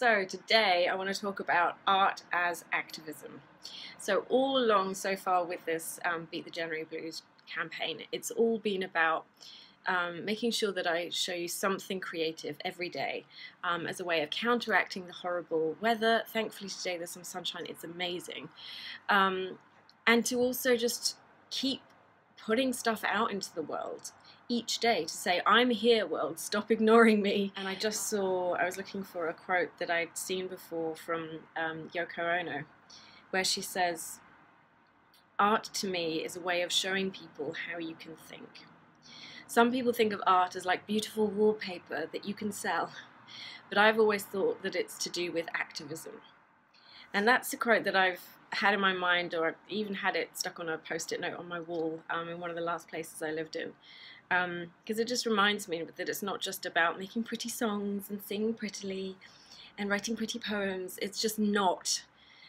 So today I want to talk about art as activism. So all along so far with this Beat the January Blues campaign, it's all been about making sure that I show you something creative every day as a way of counteracting the horrible weather. Thankfully today there's some sunshine, it's amazing. And to also just keep putting stuff out into the world each day to say, I'm here world, stop ignoring me. And I was looking for a quote that I'd seen before from Yoko Ono, where she says, art to me is a way of showing people how you can think. Some people think of art as like beautiful wallpaper that you can sell, but I've always thought that it's to do with activism. And that's a quote that I've had in my mind, or I've even had it stuck on a post-it note on my wall in one of the last places I lived in. Because it just reminds me that it's not just about making pretty songs and singing prettily and writing pretty poems. It's just not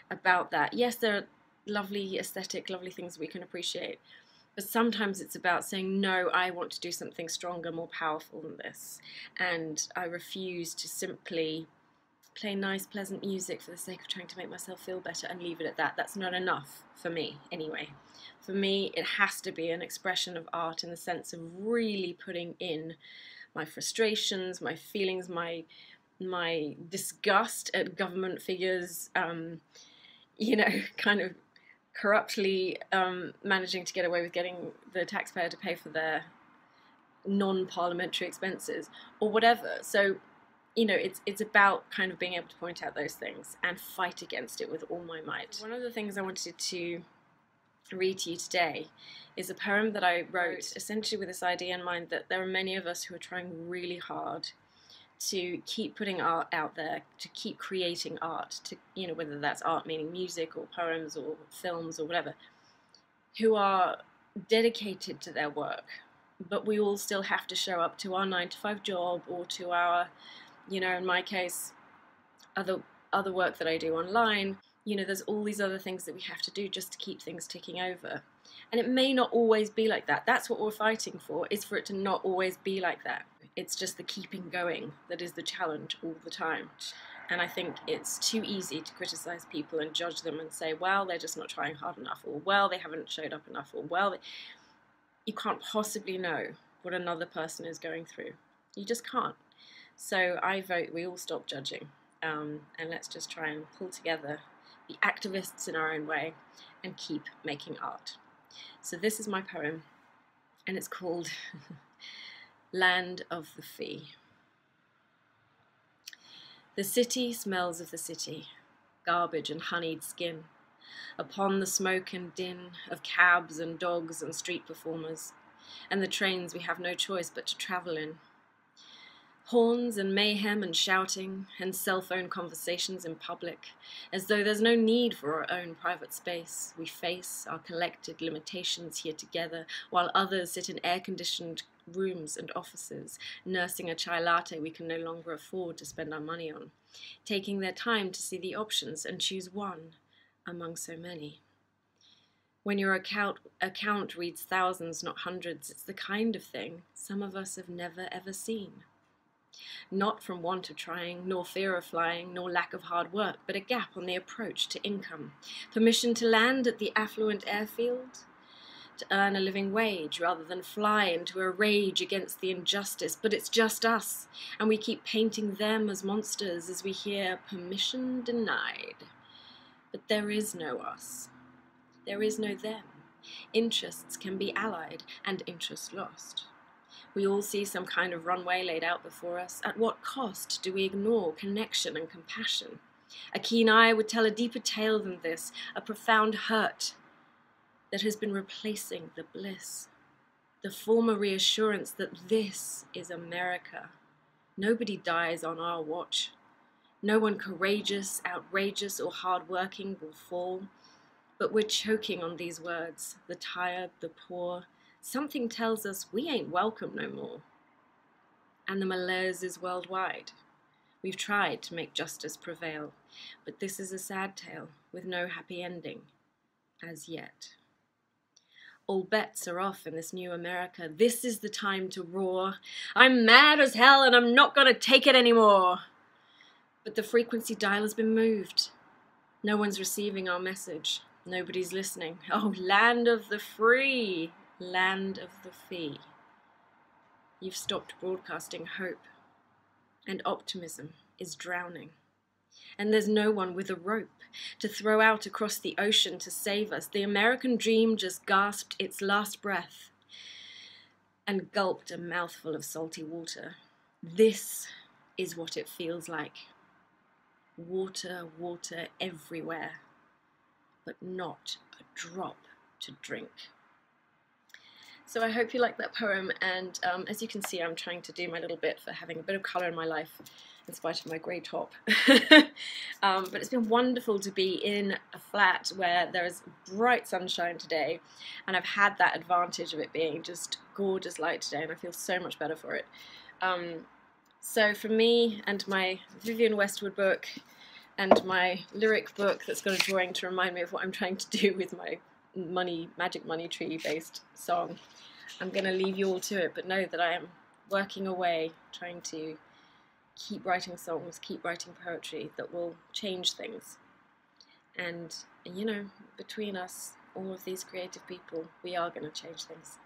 about that. Yes, there are lovely aesthetic, lovely things we can appreciate, but sometimes it's about saying, no, I want to do something stronger, more powerful than this, and I refuse to simply play nice, pleasant music for the sake of trying to make myself feel better and leave it at that. That's not enough for me, anyway. For me, it has to be an expression of art in the sense of really putting in my frustrations, my feelings, my disgust at government figures, you know, kind of corruptly managing to get away with getting the taxpayer to pay for their non-parliamentary expenses or whatever. So, you know, it's about kind of being able to point out those things and fight against it with all my might. One of the things I wanted to read to you today is a poem that I wrote essentially with this idea in mind that there are many of us who are trying really hard to keep putting art out there, to keep creating art, to, you know, whether that's art meaning music or poems or films or whatever, who are dedicated to their work, but we all still have to show up to our 9-to-5 job or to our, you know, in my case, other work that I do online. You know, there's all these other things that we have to do just to keep things ticking over. And it may not always be like that. That's what we're fighting for, is for it to not always be like that. It's just the keeping going that is the challenge all the time. And I think it's too easy to criticize people and judge them and say, well, they're just not trying hard enough, or well, they haven't showed up enough, or well, you can't possibly know what another person is going through. You just can't. So I vote we all stop judging, and let's just try and pull together, be activists in our own way, and keep making art. So this is my poem, and it's called Land of the Fee. The city smells of the city, garbage and honeyed skin, upon the smoke and din of cabs and dogs and street performers, and the trains we have no choice but to travel in. Horns and mayhem and shouting and cell phone conversations in public, as though there's no need for our own private space. We face our collected limitations here together, while others sit in air-conditioned rooms and offices, nursing a chai latte we can no longer afford to spend our money on, taking their time to see the options and choose one among so many. When your account reads thousands, not hundreds, it's the kind of thing some of us have never ever seen. Not from want of trying, nor fear of flying, nor lack of hard work, but a gap on the approach to income. Permission to land at the affluent airfield, to earn a living wage rather than fly into a rage against the injustice. But it's just us, and we keep painting them as monsters as we hear permission denied. But there is no us. There is no them. Interests can be allied and interest lost. We all see some kind of runway laid out before us. At what cost do we ignore connection and compassion? A keen eye would tell a deeper tale than this, a profound hurt that has been replacing the bliss, the former reassurance that this is America. Nobody dies on our watch. No one courageous, outrageous, or hardworking will fall. But we're choking on these words, the tired, the poor. Something tells us we ain't welcome no more. And the malaise is worldwide. We've tried to make justice prevail, but this is a sad tale with no happy ending, as yet. All bets are off in this new America. This is the time to roar. I'm mad as hell and I'm not gonna take it anymore. but the frequency dial has been moved. No one's receiving our message. Nobody's listening. Oh, land of the free, land of the fee. You've stopped broadcasting hope, and optimism is drowning. And there's no one with a rope to throw out across the ocean to save us. The American dream just gasped its last breath and gulped a mouthful of salty water. This is what it feels like. Water, water everywhere, but not a drop to drink. So I hope you like that poem, and as you can see, I'm trying to do my little bit for having a bit of colour in my life in spite of my grey top. But it's been wonderful to be in a flat where there is bright sunshine today, and I've had that advantage of it being just gorgeous light today, and I feel so much better for it. So for me and my Vivienne Westwood book and my lyric book that's got a drawing to remind me of what I'm trying to do with my magic money tree based song, I'm going to leave you all to it, but know that I am working away trying to keep writing songs, keep writing poetry that will change things. And you know, between us, all of these creative people, we are going to change things.